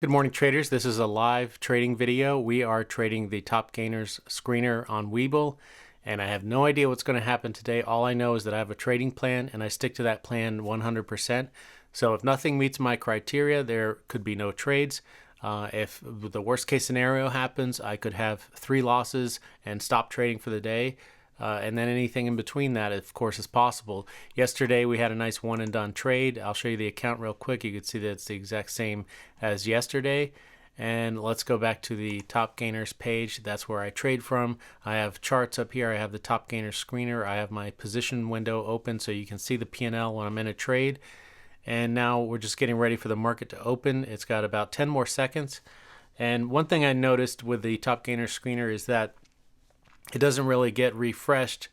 Good morning, traders. This is a live trading video. We are trading the top gainers screener on Webull, and I have no idea what's going to happen today. All I know is that I have a trading plan, and I stick to that plan 100%. So if nothing meets my criteria, there could be no trades. If the worst case scenario happens, I could have 3 losses and stop trading for the day. And then anything in between that, of course, is possible. Yesterday, we had a nice one and done trade. I'll show you the account real quick. You can see that it's the exact same as yesterday. And let's go back to the top gainers page. That's where I trade from. I have charts up here. I have the top gainers screener. I have my position window open so you can see the P&L when I'm in a trade. And now we're just getting ready for the market to open. It's got about 10 more seconds. And one thing I noticed with the top gainers screener is that it doesn't really get refreshed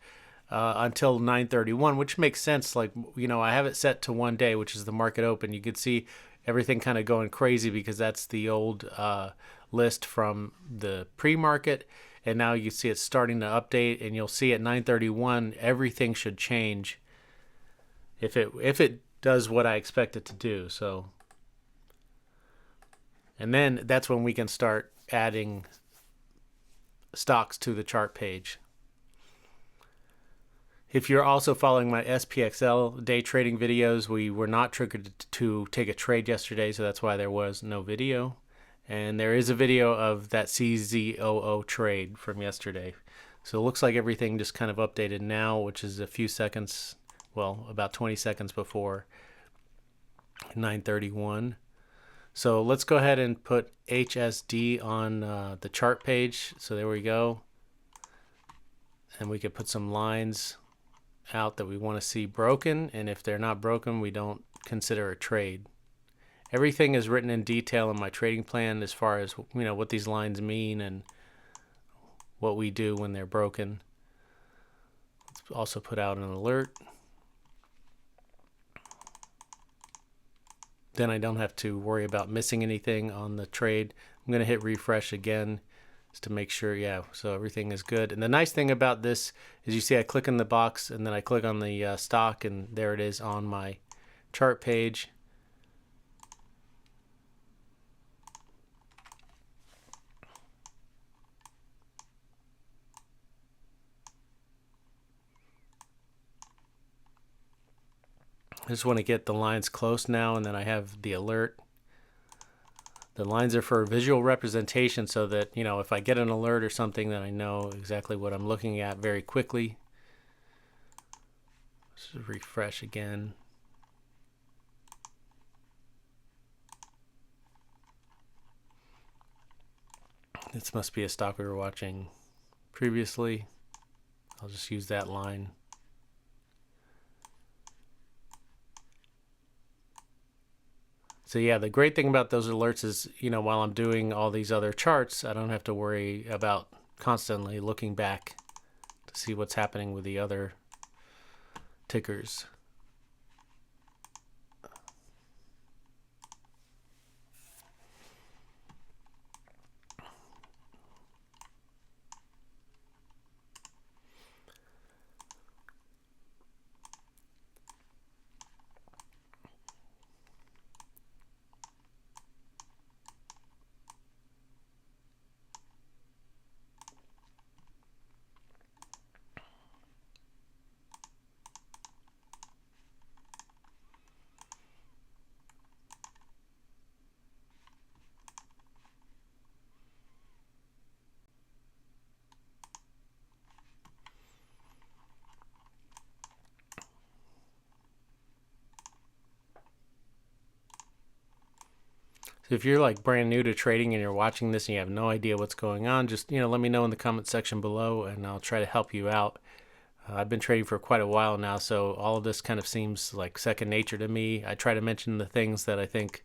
until 9:31, which makes sense. Like, I have it set to 1 day, which is the market open. You can see everything kind of going crazy because that's the old list from the pre-market, and now you see it's starting to update, and you'll see at 9:31 everything should change if it does what I expect it to do. So, and then that's when we can start adding stocks to the chart page. If you're also following my SPXL day trading videos, we were not triggered to take a trade yesterday, so that's why there was no video. And there is a video of that CZOO trade from yesterday. So it looks like everything just kind of updated now, which is a few seconds, well, about 20 seconds before 9:31. So let's go ahead and put HSD on the chart page. So there we go. And we could put some lines out that we want to see broken. And if they're not broken, we don't consider a trade. Everything is written in detail in my trading plan as far as, what these lines mean and what we do when they're broken. Let's also put out an alert. Then I don't have to worry about missing anything on the trade. I'm going to hit refresh again just to make sure, so everything is good. And the nice thing about this is you see I click in the box and then I click on the stock, and there it is on my chart page. I just want to get the lines close now, and then I have the alert. The lines are for visual representation so that, if I get an alert or something, then I know exactly what I'm looking at very quickly. Let's refresh again. This must be a stock we were watching previously. I'll just use that line. So the great thing about those alerts is, while I'm doing all these other charts, I don't have to worry about constantly looking back to see what's happening with the other tickers. So if you're like brand new to trading and you're watching this and you have no idea what's going on, just let me know in the comment section below and I'll try to help you out. I've been trading for quite a while now, so all of this kind of seems like second nature to me. I try to mention the things that I think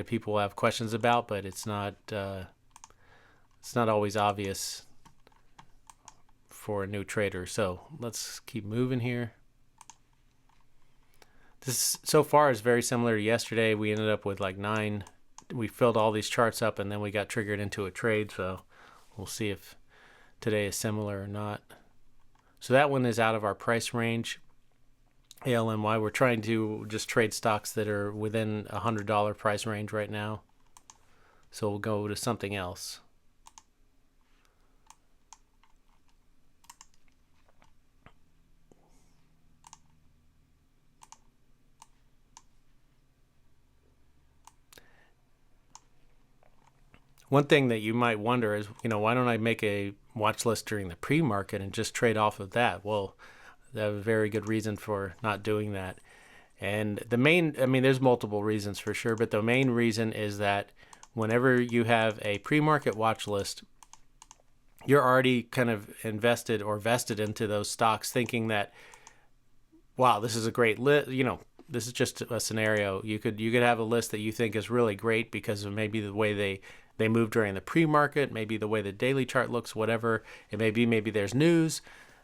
people will have questions about, but it's not always obvious for a new trader. So let's keep moving here. This so far is very similar to yesterday. We ended up with like 9. We filled all these charts up and then we got triggered into a trade, so we'll see if today is similar or not. So that one is out of our price range. ALMY, we're trying to just trade stocks that are within $100 price range right now. So we'll go to something else. One thing that you might wonder is, why don't I make a watch list during the pre-market and just trade off of that? Well, that's a very good reason for not doing that. And there's multiple reasons for sure, but the main reason is that whenever you have a pre-market watch list, you're already kind of invested or vested into those stocks thinking that, wow, this is a great list. This is just a scenario. You could have a list that you think is really great because of maybe the way they move during the pre-market, maybe the way the daily chart looks, whatever it may be. Maybe there's news.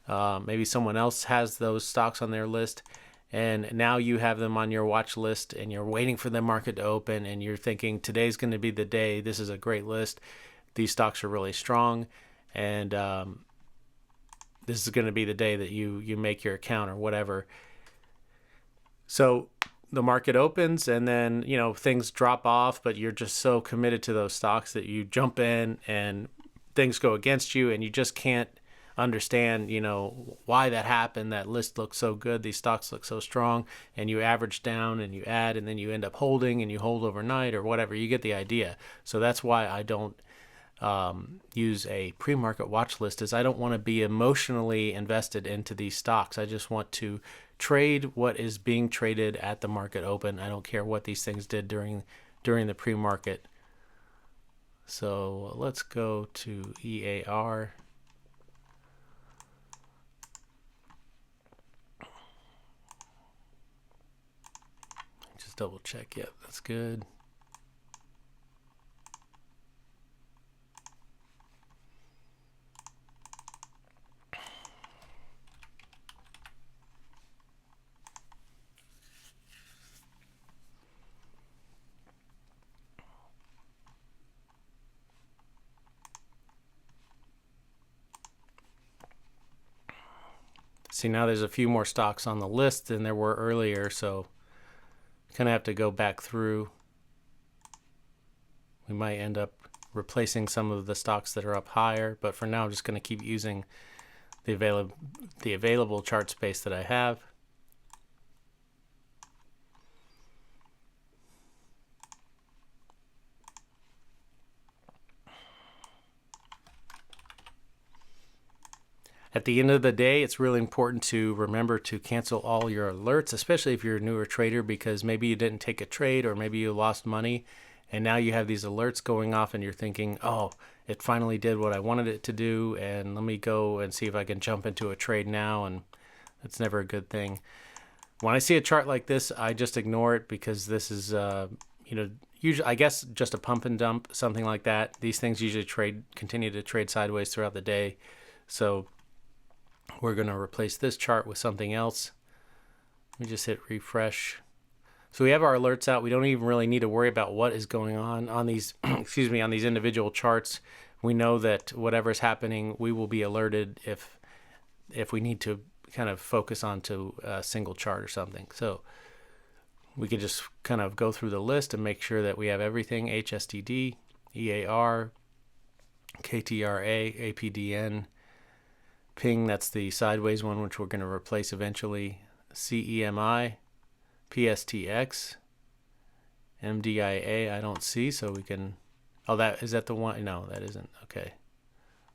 Maybe someone else has those stocks on their list. And now you have them on your watch list and you're waiting for the market to open and you're thinking today's going to be the day. This is a great list. These stocks are really strong. And this is going to be the day that you make your account or whatever. So the market opens and then, things drop off, but you're just so committed to those stocks that you jump in and things go against you and you just can't understand, why that happened. That list looks so good. These stocks look so strong, and you average down and you add, and then you end up holding and you hold overnight or whatever. You get the idea. So that's why I don't use a pre-market watch list, is I don't want to be emotionally invested into these stocks. I just want to trade what is being traded at the market open. I don't care what these things did during the pre-market. So let's go to EAR. Just double check. Yep, that's good. See, now there's a few more stocks on the list than there were earlier, so kind of have to go back through. We might end up replacing some of the stocks that are up higher, but for now I'm just going to keep using the available chart space that I have. At the end of the day, it's really important to remember to cancel all your alerts, especially if you're a newer trader, because maybe you didn't take a trade or maybe you lost money and now you have these alerts going off and you're thinking, oh, it finally did what I wanted it to do, and let me go and see if I can jump into a trade now, and that's never a good thing. When I see a chart like this, I just ignore it because this is, usually, I guess, just a pump and dump, something like that. These things usually continue to trade sideways throughout the day. So we're going to replace this chart with something else. Let me just hit refresh. So we have our alerts out. We don't even really need to worry about what is going on these, excuse me, on these individual charts. We know that whatever's happening, we will be alerted if we need to kind of focus onto a single chart or something. So we could just kind of go through the list and make sure that we have everything: HSTD, EAR, KTRA, APDN, Ping, that's the sideways one, which we're going to replace eventually, CEMI, PSTX, MDIA, I don't see, so we can, oh, is that the one? No, that isn't. Okay.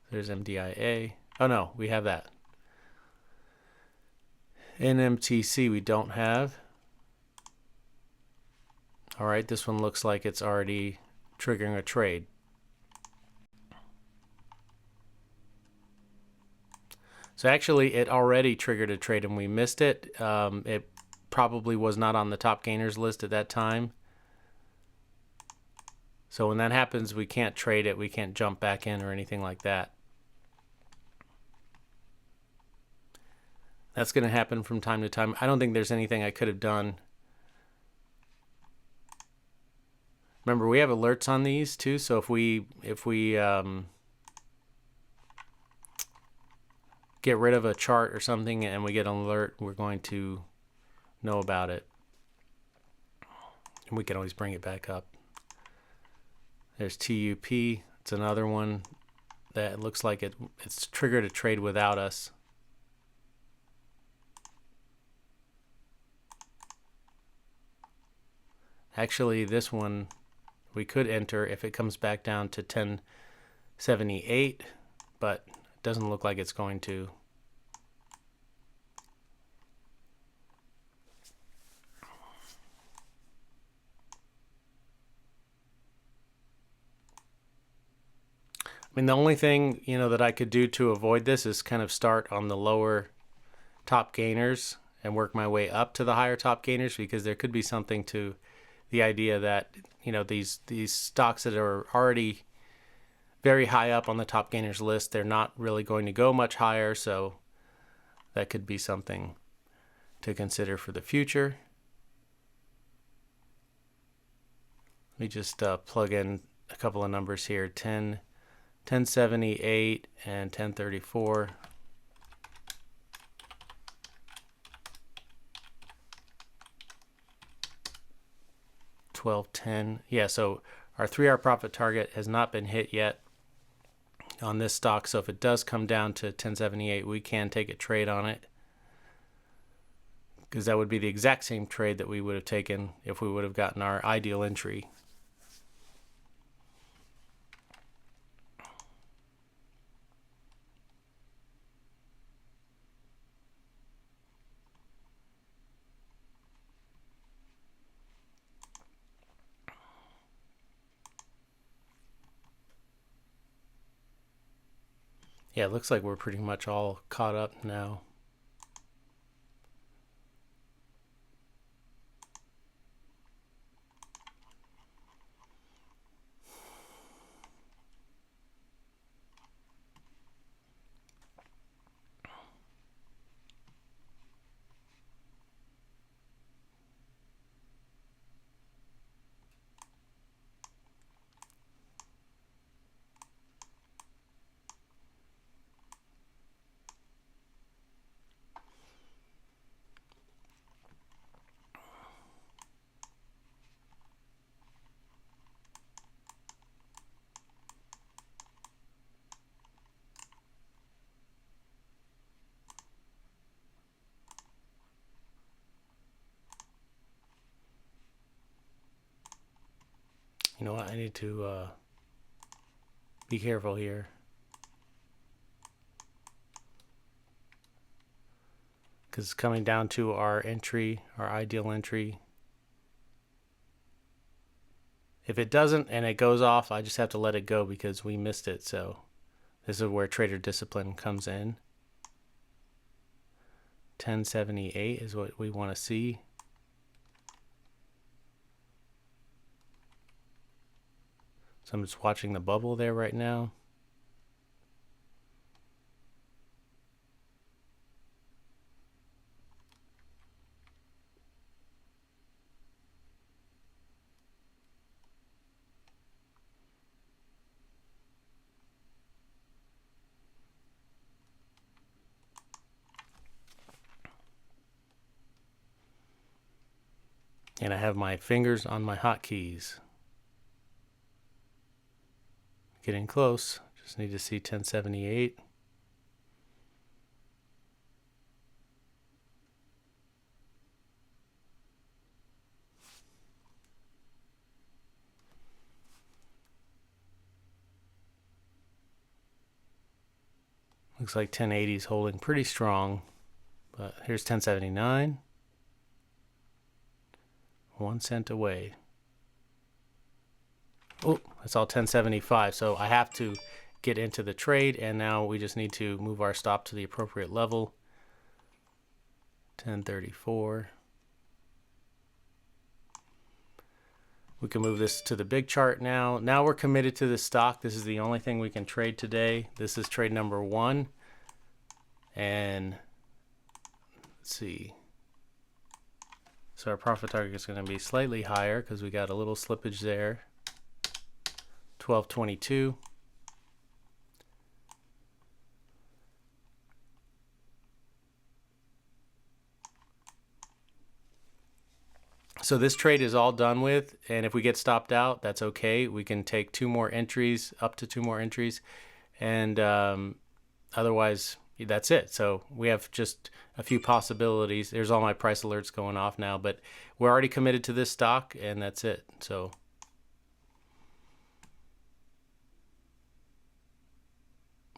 There's MDIA. Oh, no, we have that. NMTC we don't have. All right, this one looks like it's already triggering a trade. So actually, it already triggered a trade and we missed it. It probably was not on the top gainers list at that time. So when that happens, we can't trade it. We can't jump back in or anything like that. That's going to happen from time to time. I don't think there's anything I could have done. Remember, we have alerts on these too. So if we get rid of a chart or something and we get an alert, we're going to know about it. And we can always bring it back up. There's TUP. It's another one that looks like it's triggered a trade without us. Actually, this one we could enter if it comes back down to 1078, but it doesn't look like it's going to. I mean, the only thing, that I could do to avoid this is kind of start on the lower top gainers and work my way up to the higher top gainers, because there could be something to the idea that, these stocks that are already very high up on the top gainers list, they're not really going to go much higher, so that could be something to consider for the future. Let me just plug in a couple of numbers here. 1078 and 1034. $12.10. Yeah, so our 3-hour profit target has not been hit yet on this stock. So if it does come down to 1078, we can take a trade on it, because that would be the exact same trade that we would have taken if we would have gotten our ideal entry. Yeah, it looks like we're pretty much all caught up now. You know what? I need to be careful here, because coming down to our entry, our ideal entry. If it doesn't and it goes off, I just have to let it go because we missed it. So this is where trader discipline comes in. 1078 is what we want to see. So I'm just watching the bubble there right now. And I have my fingers on my hotkeys. Getting close. Just need to see 1078. Looks like 1080 is holding pretty strong. But here's 1079. 1 cent away. Oh, that's all 1075. So I have to get into the trade, and now we just need to move our stop to the appropriate level. 1034. We can move this to the big chart now. Now we're committed to the stock. This is the only thing we can trade today. This is trade number 1. And let's see. So our profit target is going to be slightly higher because we got a little slippage there. 1222. So this trade is all done with, and if we get stopped out, that's okay. We can take 2 more entries, up to 2 more entries, and otherwise that's it. So we have just a few possibilities. There's all my price alerts going off now, but we're already committed to this stock, and that's it. So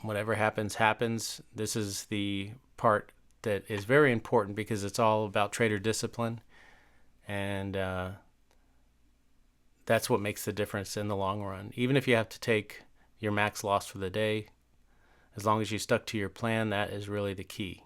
whatever happens, happens. This is the part that is very important because it's all about trader discipline, and that's what makes the difference in the long run. Even if you have to take your max loss for the day, as long as you stuck to your plan, that is really the key.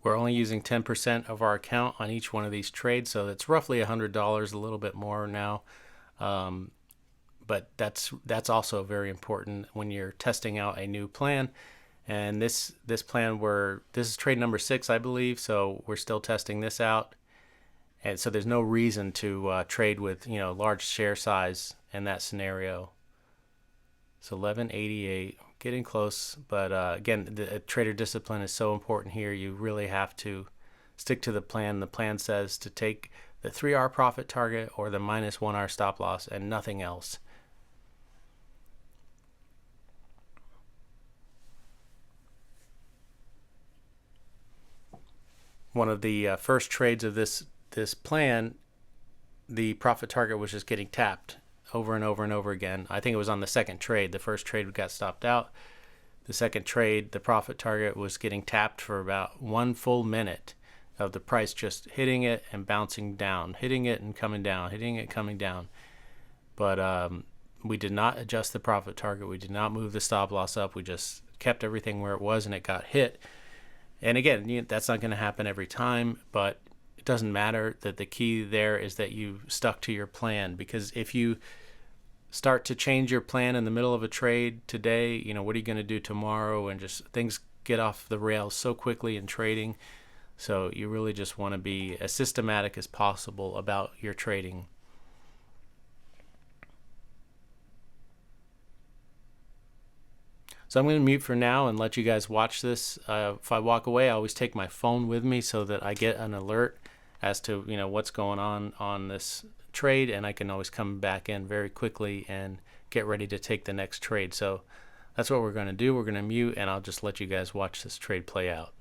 We're only using 10% of our account on each one of these trades, so that's roughly $100, a little bit more now. But that's also very important when you're testing out a new plan. And this plan, this is trade number 6, I believe, so we're still testing this out. And so there's no reason to trade with large share size in that scenario. So 1188, getting close, but again, the trader discipline is so important here. You really have to stick to the plan. The plan says to take the 3R profit target or the minus 1R stop loss and nothing else. One of the first trades of this plan, the profit target was just getting tapped over and over and over again. I think it was on the second trade. The first trade got stopped out. The second trade, the profit target was getting tapped for about 1 full minute of the price just hitting it and bouncing down, hitting it and coming down, hitting it, coming down. But we did not adjust the profit target. We did not move the stop loss up. We just kept everything where it was, and it got hit. And again, that's not going to happen every time, but it doesn't matter. That the key there is that you stuck to your plan, because if you start to change your plan in the middle of a trade today, what are you going to do tomorrow? And just things get off the rails so quickly in trading. So you really just want to be as systematic as possible about your trading. So I'm going to mute for now and let you guys watch this. If I walk away, I always take my phone with me so that I get an alert as to what's going on this trade, and I can always come back in very quickly and get ready to take the next trade. So that's what we're going to do. We're going to mute, and I'll just let you guys watch this trade play out.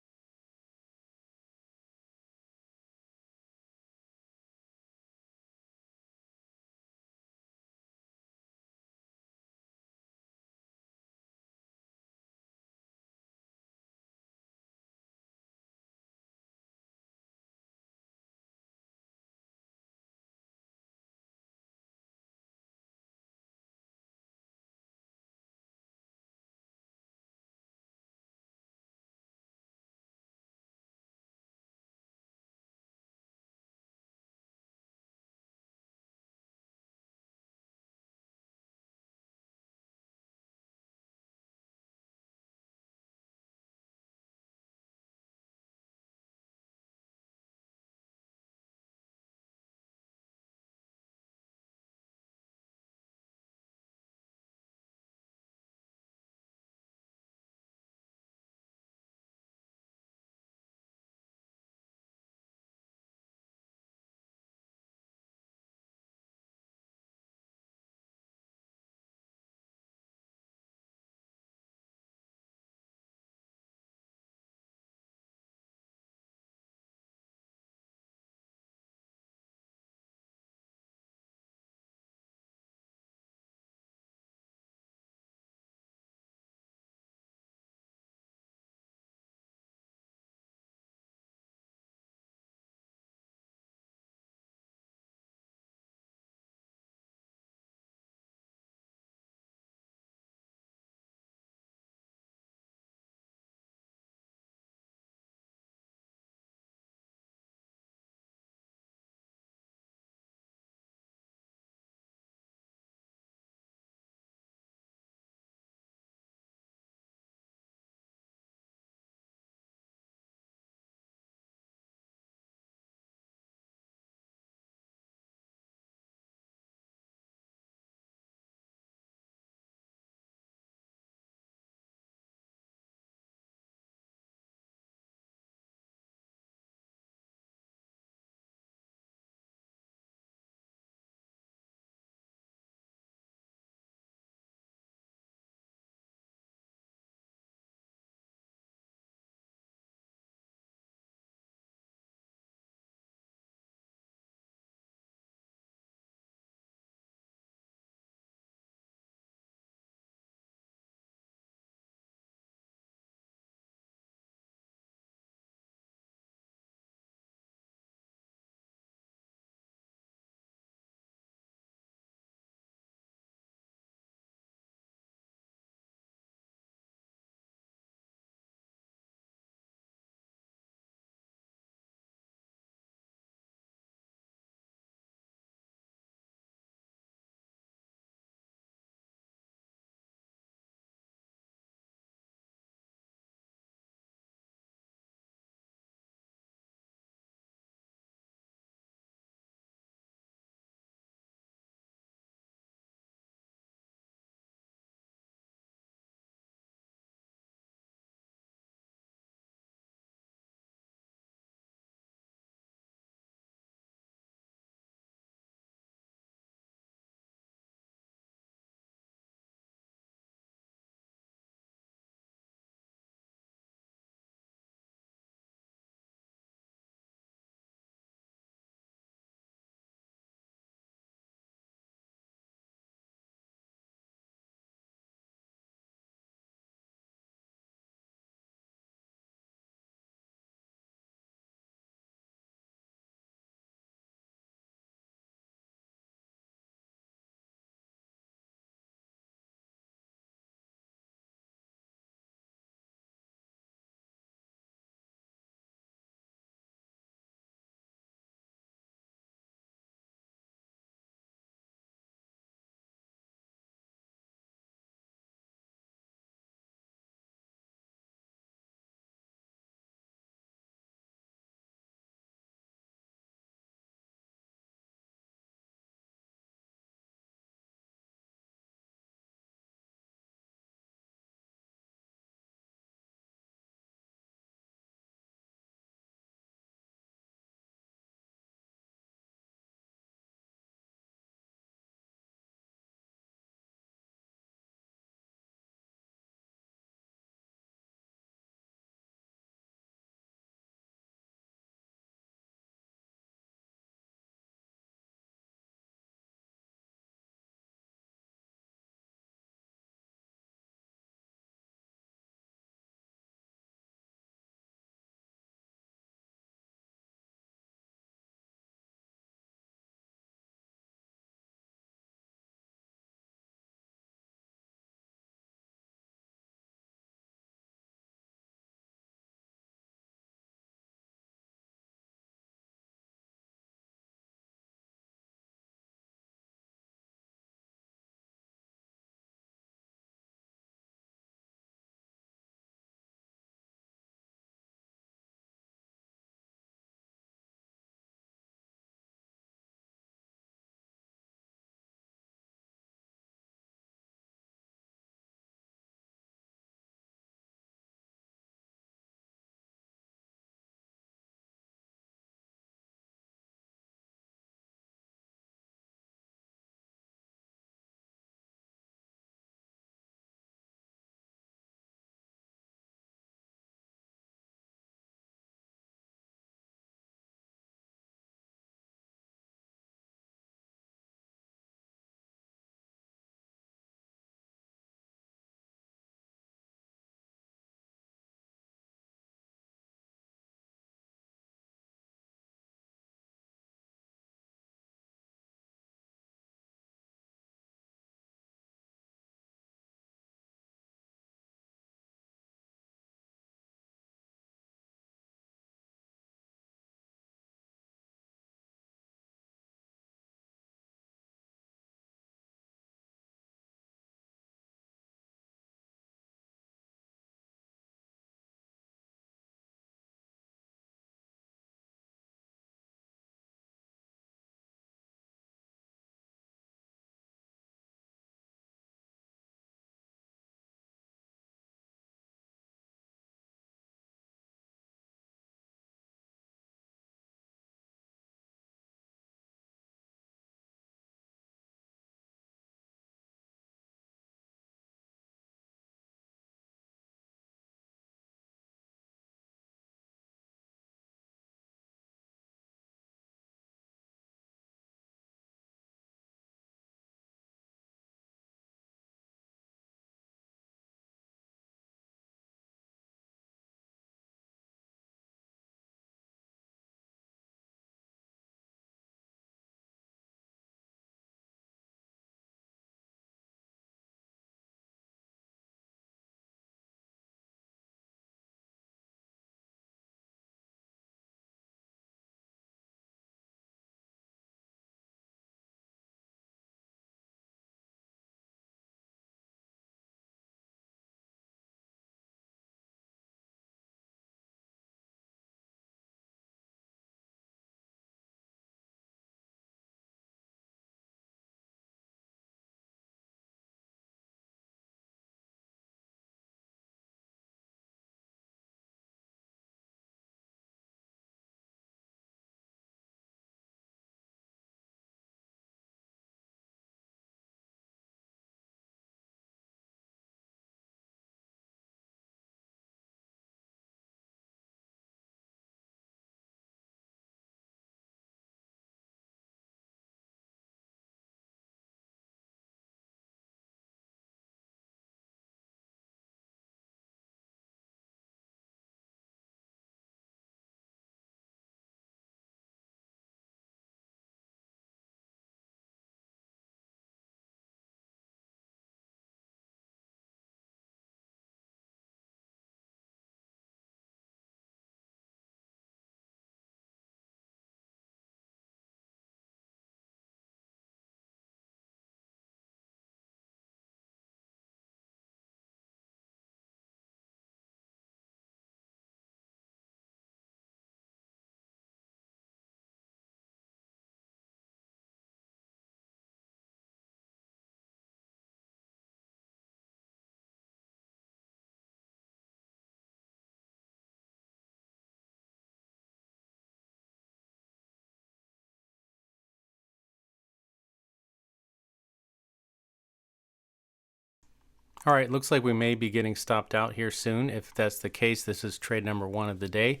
All right, looks like we may be getting stopped out here soon. If that's the case, this is trade number 1 of the day.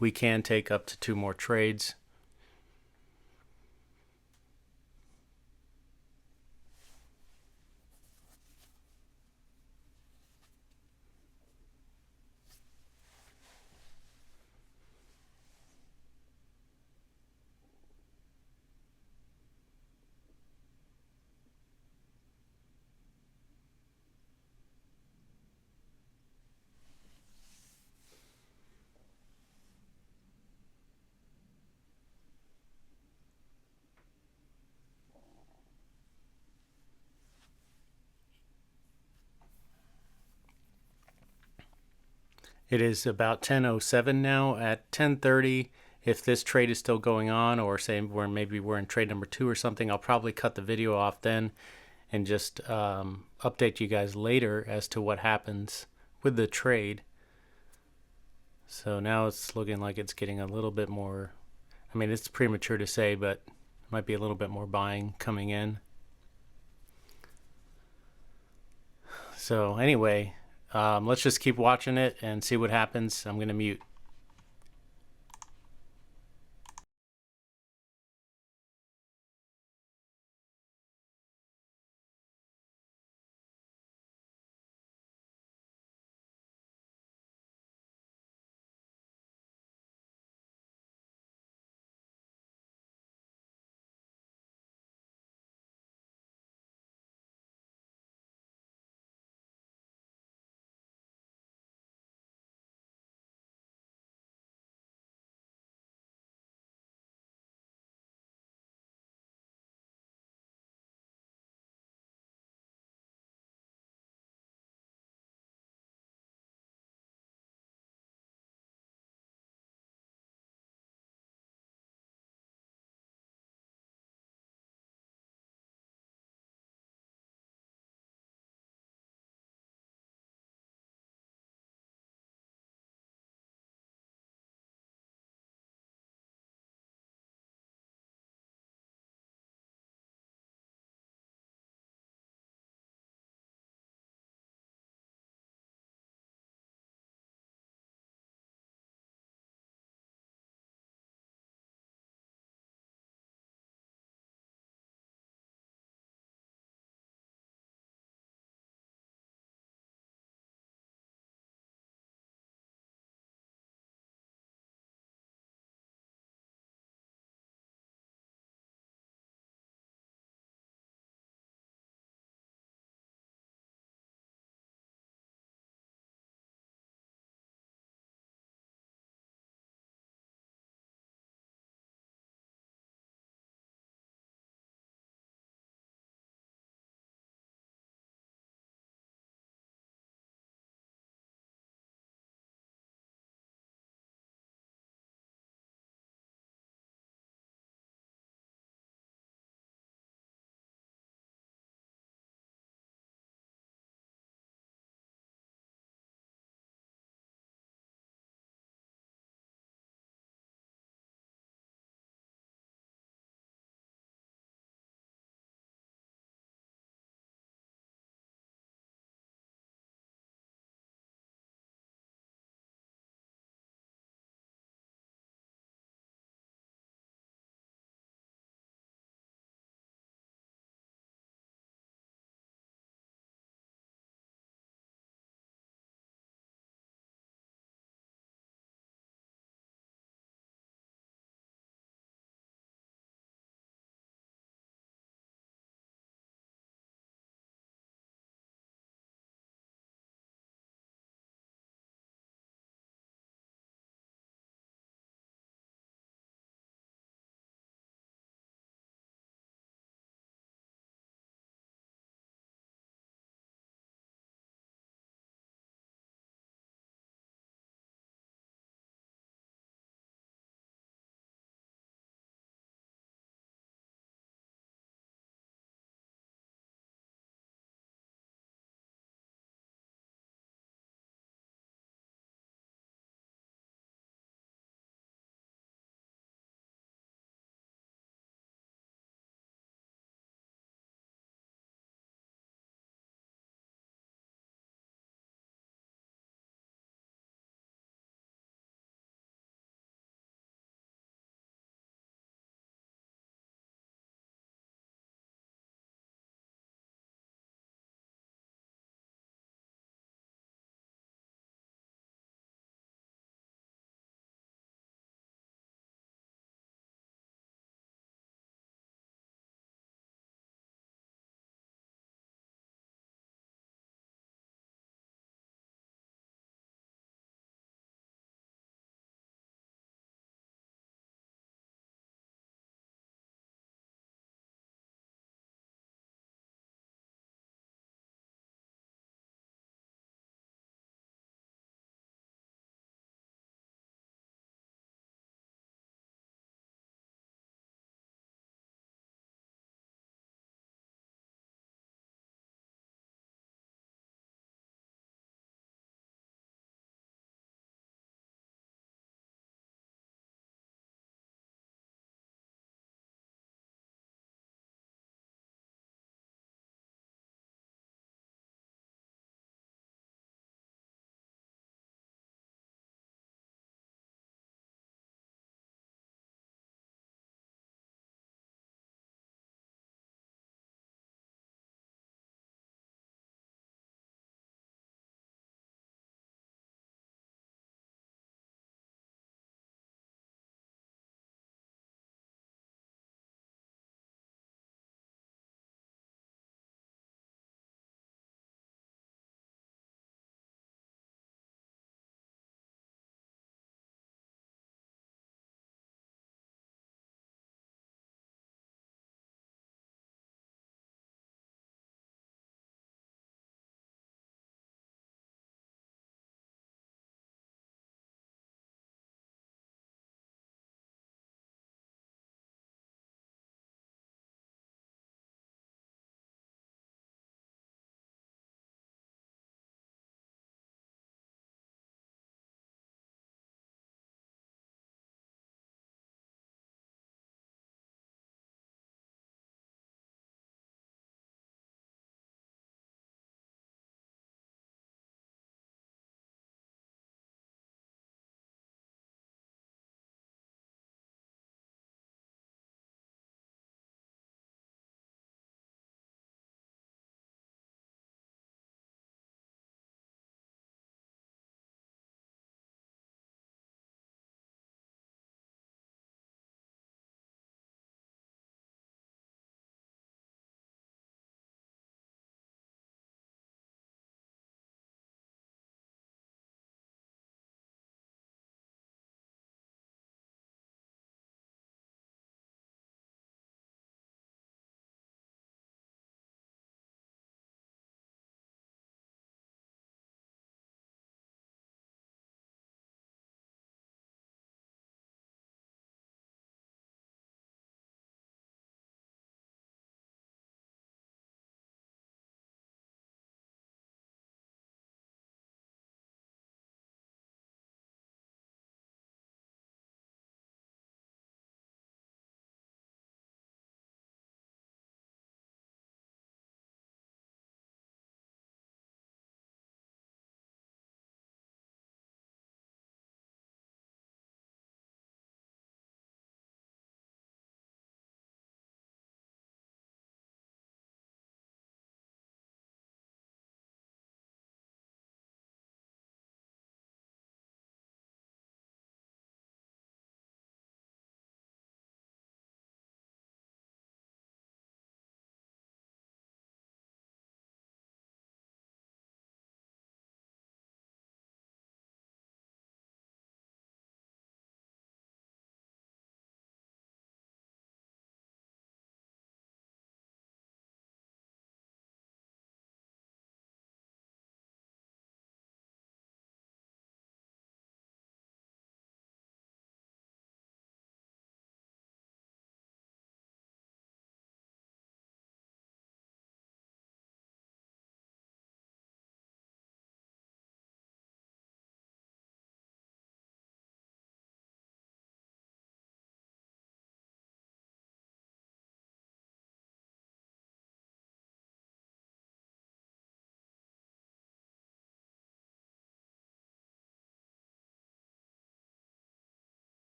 We can take up to 2 more trades. It is about 10:07 now. At 10:30, if this trade is still going on, or say maybe we're in trade number 2 or something, I'll probably cut the video off then and just update you guys later as to what happens with the trade. So now it's looking like it's getting a little bit more, I mean, it's premature to say, but it might be a little bit more buying coming in. So anyway, let's just keep watching it and see what happens. I'm going to mute.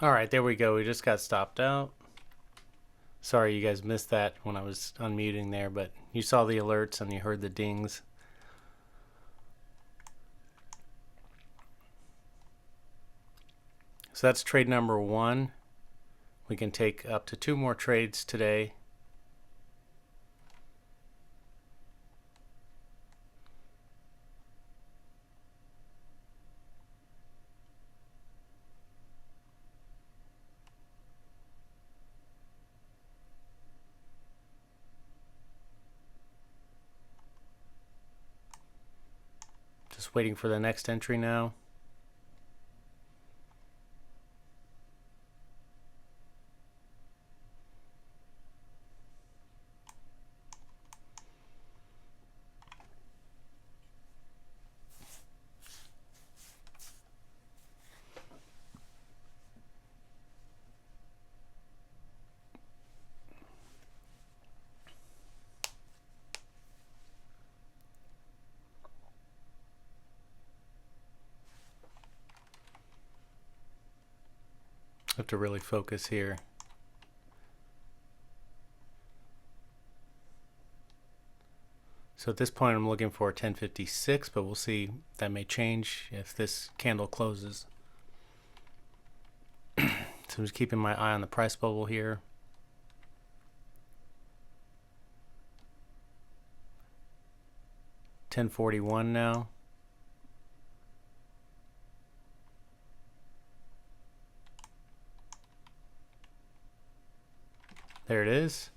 All right, there we go. We just got stopped out. Sorry you guys missed that when I was unmuting there, but you saw the alerts and you heard the dings. So that's trade number 1. We can take up to 2 more trades today. Just waiting for the next entry now. Have to really focus here. So at this point I'm looking for 1056, but we'll see. That may change if this candle closes. So I'm just keeping my eye on the price bubble here. $10.41 now. There it is.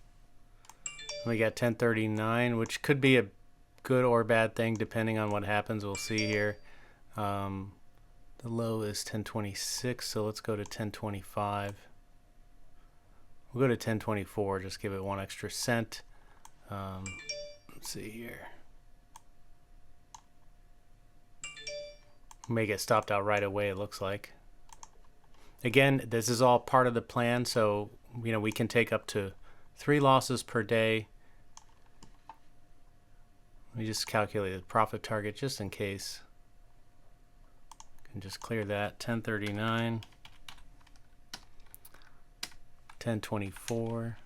We got 1039, which could be a good or bad thing depending on what happens. We'll see here. The low is 1026, so let's go to 1025. We'll go to 1024, just give it 1 extra cent. Let's see here. May get stopped out right away, it looks like. Again, this is all part of the plan, so we can take up to 3 losses per day. Let me just calculate the profit target just in case. Can just clear that. 1039, 1024,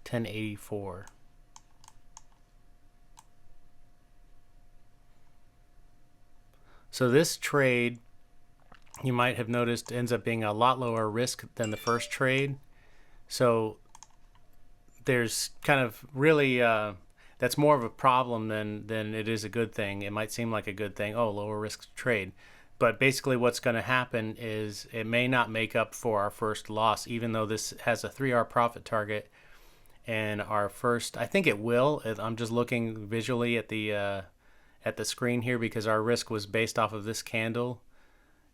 1084. So this trade, you might have noticed, ends up being a lot lower risk than the first trade. So there's kind of really that's more of a problem than it is a good thing. It might seem like a good thing, oh, lower risk trade, but basically what's going to happen is it may not make up for our first loss, even though this has a 3-hour profit target. And our first, I think it will. I'm just looking visually at the screen here because our risk was based off of this candle,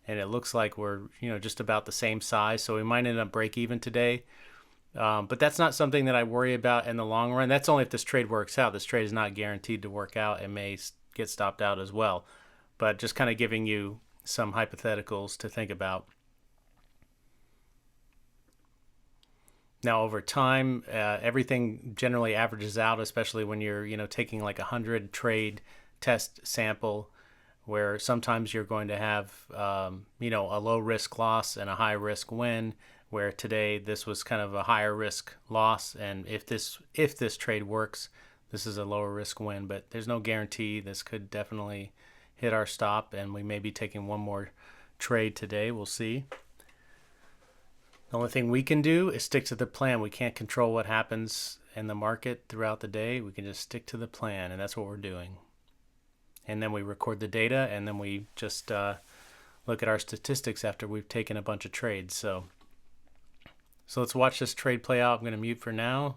and it looks like we're just about the same size, so we might end up break even today. But that's not something that I worry about in the long run. That's only if this trade works out. This trade is not guaranteed to work out. It may get stopped out as well. But just kind of giving you some hypotheticals to think about. Now, over time, everything generally averages out, especially when you're taking like 100 trade test sample, where sometimes you're going to have a low risk loss and a high risk win. Where today this was kind of a higher risk loss, and if this trade works, this is a lower risk win, but there's no guarantee. This could definitely hit our stop, and we may be taking 1 more trade today. We'll see. The only thing we can do is stick to the plan. We can't control what happens in the market throughout the day. We can just stick to the plan, and that's what we're doing. And then we record the data, and then we just look at our statistics after we've taken a bunch of trades. So let's watch this trade play out. I'm going to mute for now.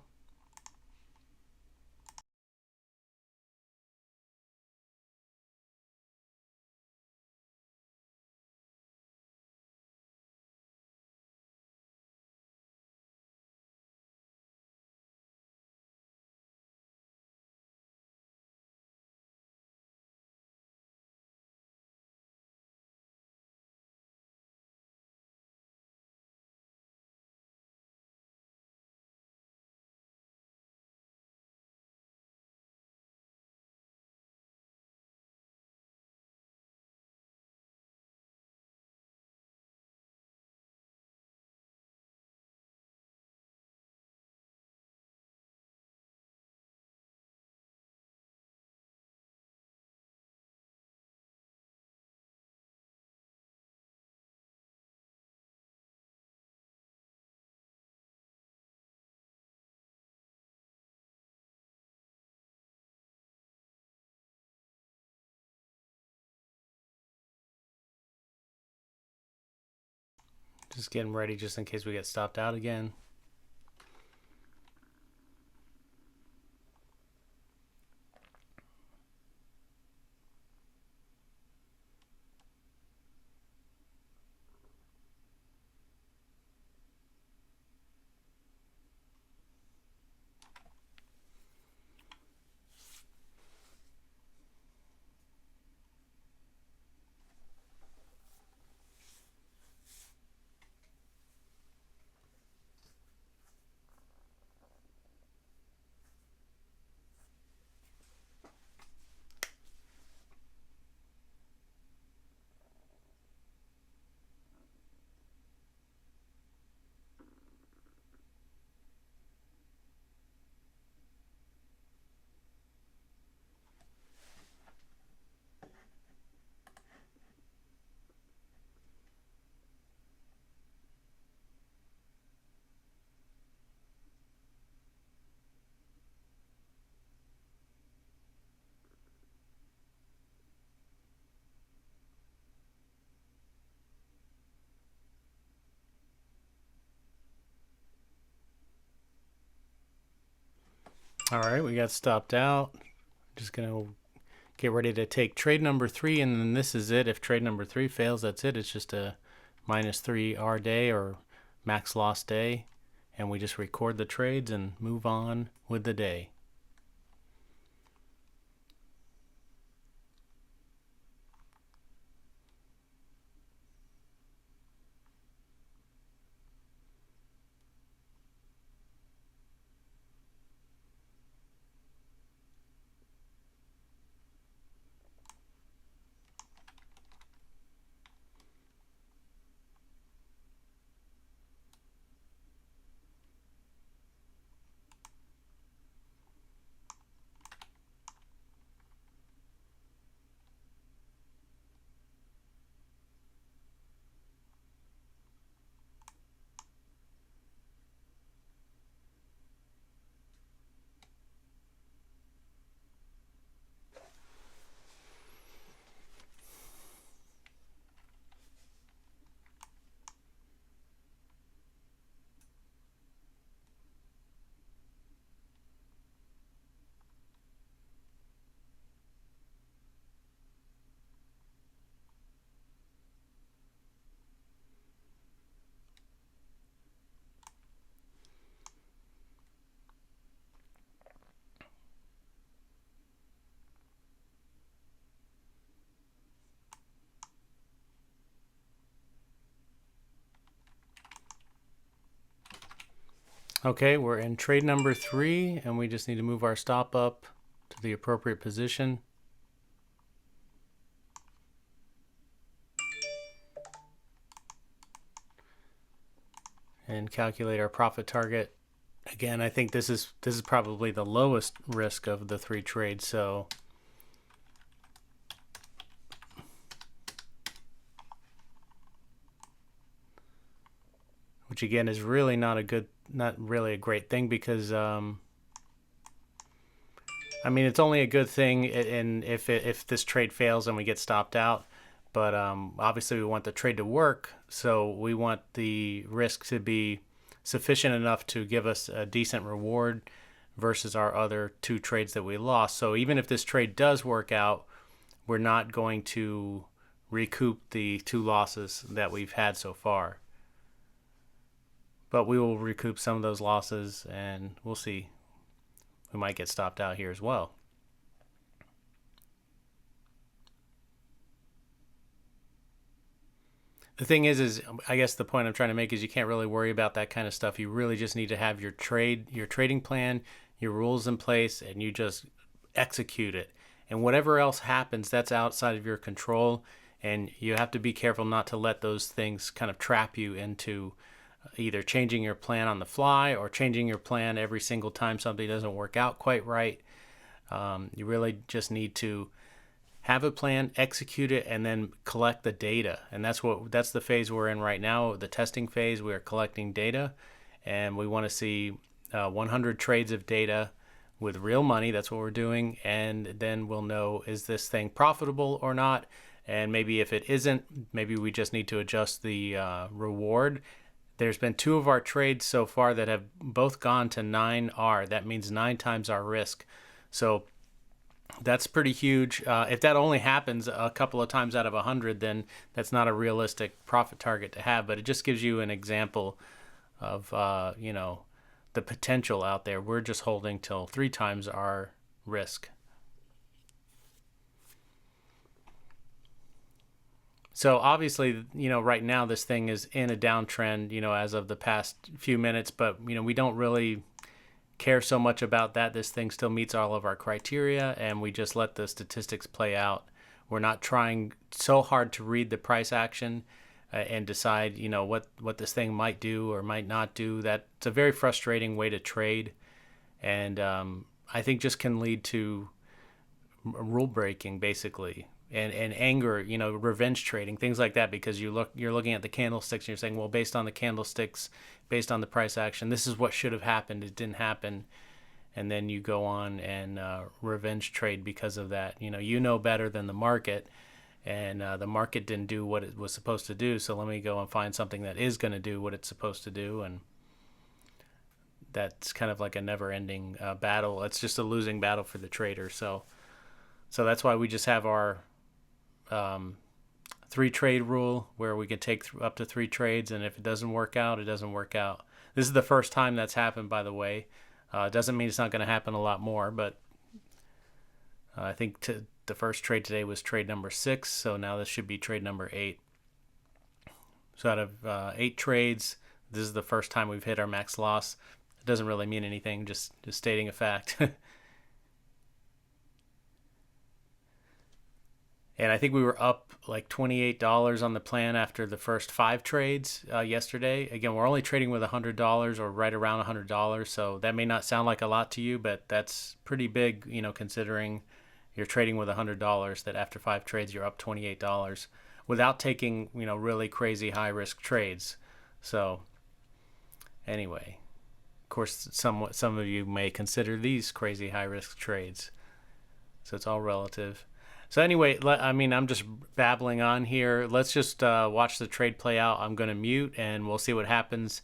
Just getting ready just in case we get stopped out again. All right, we got stopped out. Just gonna get ready to take trade number 3, and then this is it. If trade number 3 fails, that's it. It's just a -3R day or max loss day, and we just record the trades and move on with the day. Okay, we're in trade number 3, and we just need to move our stop up to the appropriate position. And calculate our profit target. Again, I think this is probably the lowest risk of the 3 trades, so which again is really not really a great thing, because I mean, it's only a good thing if this trade fails and we get stopped out. But obviously we want the trade to work, so we want the risk to be sufficient enough to give us a decent reward versus our other 2 trades that we lost. So even if this trade does work out, we're not going to recoup the 2 losses that we've had so far. But we will recoup some of those losses, and we'll see. We might get stopped out here as well. The thing is I guess the point I'm trying to make is you can't really worry about that kind of stuff. You really just need to have your trading plan, your rules in place, and you just execute it. And whatever else happens, that's outside of your control, and you have to be careful not to let those things kind of trap you into either changing your plan on the fly or changing your plan every single time something doesn't work out quite right. You really just need to have a plan, execute it, and then collect the data. And that's the phase we're in right now, the testing phase. We are collecting data, and we want to see 100 trades of data with real money. That's what we're doing, and then we'll know, is this thing profitable or not, And maybe if it isn't, maybe we just need to adjust the reward. There's been 2 of our trades so far that have both gone to 9R. That means 9 times our risk. So that's pretty huge. If that only happens a couple of times out of 100, then that's not a realistic profit target to have. But it just gives you an example of the potential out there. We're just holding till 3 times our risk. So obviously, right now this thing is in a downtrend, as of the past few minutes, but we don't really care so much about that. This thing still meets all of our criteria, and we just let the statistics play out. We're not trying so hard to read the price action and decide, what this thing might do or might not do. That's a very frustrating way to trade, and I think just can lead to rule breaking, basically. And anger, revenge trading, things like that, because you're looking at the candlesticks and you're saying, well, based on the candlesticks, based on the price action, this is what should have happened. It didn't happen, and then you go on and revenge trade because of that. You know better than the market, and the market didn't do what it was supposed to do. So let me go and find something that is going to do what it's supposed to do, and that's kind of like a never-ending battle. It's just a losing battle for the trader. So that's why we just have our 3 trade rule, where we can take up to 3 trades, and if it doesn't work out, it doesn't work out. This is the first time that's happened, by the way. It doesn't mean it's not going to happen a lot more, but I think the first trade today was trade number 6, so now this should be trade number 8. So out of 8 trades, this is the first time we've hit our max loss. It doesn't really mean anything, just stating a fact. And I think we were up like $28 on the plan after the first 5 trades yesterday. Again, we're only trading with $100 or right around $100, so that may not sound like a lot to you, but that's pretty big, considering you're trading with $100, that after 5 trades you're up $28 without taking, really crazy high risk trades. So anyway, of course, some of you may consider these crazy high risk trades. So it's all relative. So anyway, I'm just babbling on here. Let's just watch the trade play out. I'm going to mute, and we'll see what happens.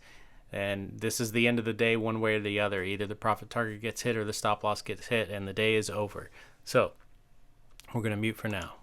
And this is the end of the day, one way or the other. Either the profit target gets hit or the stop loss gets hit, and the day is over. So we're going to mute for now.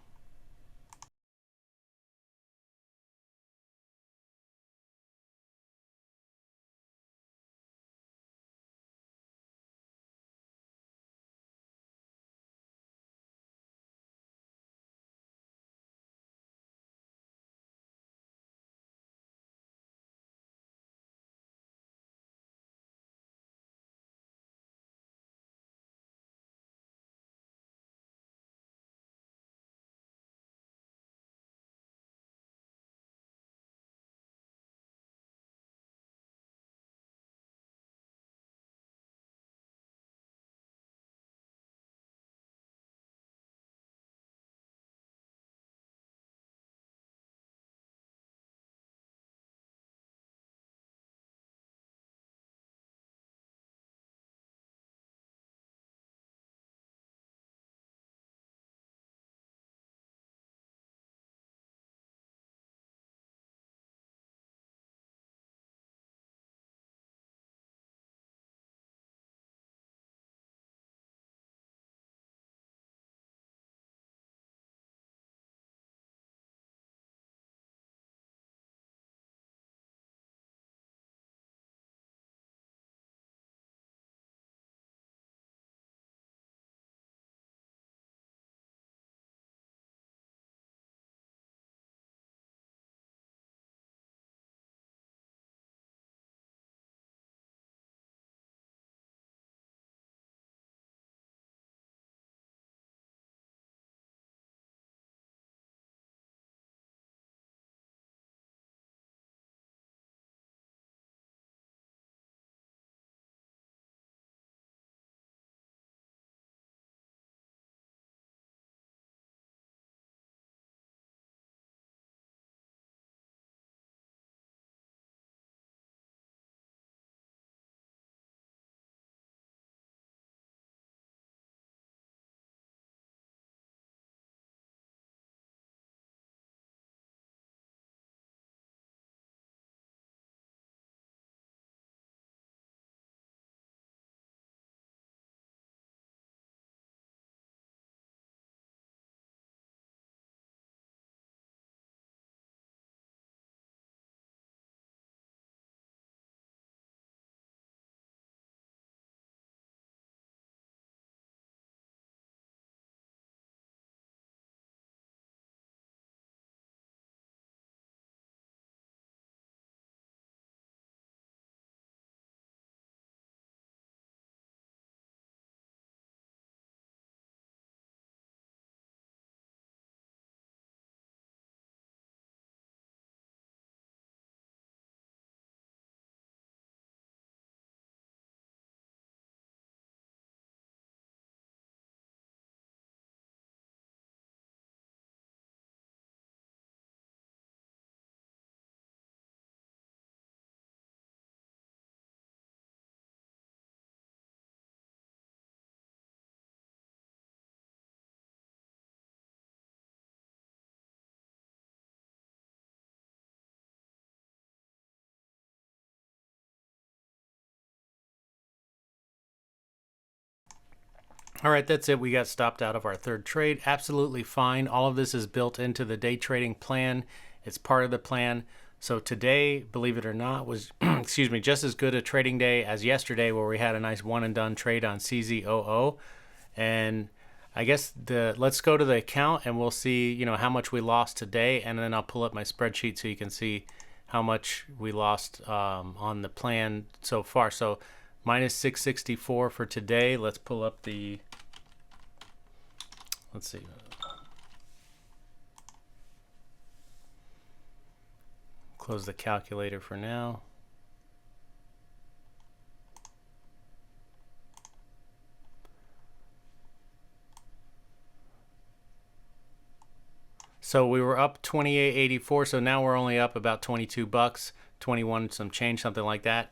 All right, that's it. We got stopped out of our third trade. Absolutely fine. All of this is built into the day trading plan. It's part of the plan. So today, believe it or not, was excuse me, just as good a trading day as yesterday, where we had a nice one and done trade on CZOO. And I guess let's go to the account and we'll see, you know, how much we lost today, and then I'll pull up my spreadsheet so you can see how much we lost on the plan so far. So minus 664 for today. Let's pull up the, let's see. Close the calculator for now. So we were up 28.84, so now we're only up about 22 bucks, 21 some change, something like that.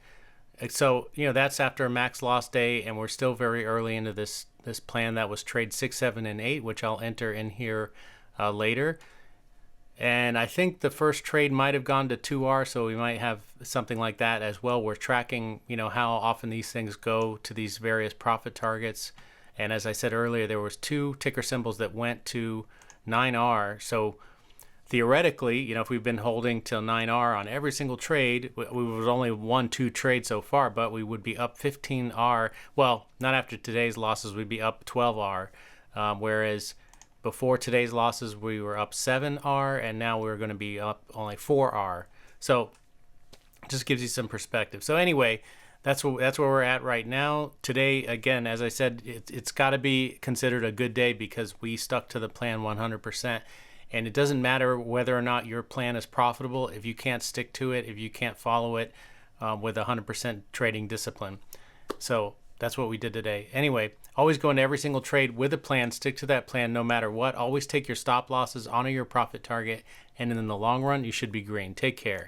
So, you know, that's after a max loss day, and we're still very early into this plan. That was trade 6, 7, and 8, which I'll enter in here later. And I think the first trade might have gone to 2R, so we might have something like that as well. We're tracking, you know, how often these things go to these various profit targets. And as I said earlier, there was 2 ticker symbols that went to 9R. So theoretically, you know, if we've been holding till 9R on every single trade, we was only 1-2 trades so far, but we would be up 15R. Well, not after today's losses, we'd be up 12R. Whereas before today's losses, we were up 7R, and now we're going to be up only 4R. So just gives you some perspective. So anyway, that's where we're at right now. Today, again, as I said, it's got to be considered a good day because we stuck to the plan 100%. And it doesn't matter whether or not your plan is profitable if you can't stick to it, if you can't follow it with 100% trading discipline. So that's what we did today. Anyway, always go into every single trade with a plan. Stick to that plan no matter what. Always take your stop losses, honor your profit target, and in the long run, you should be green. Take care.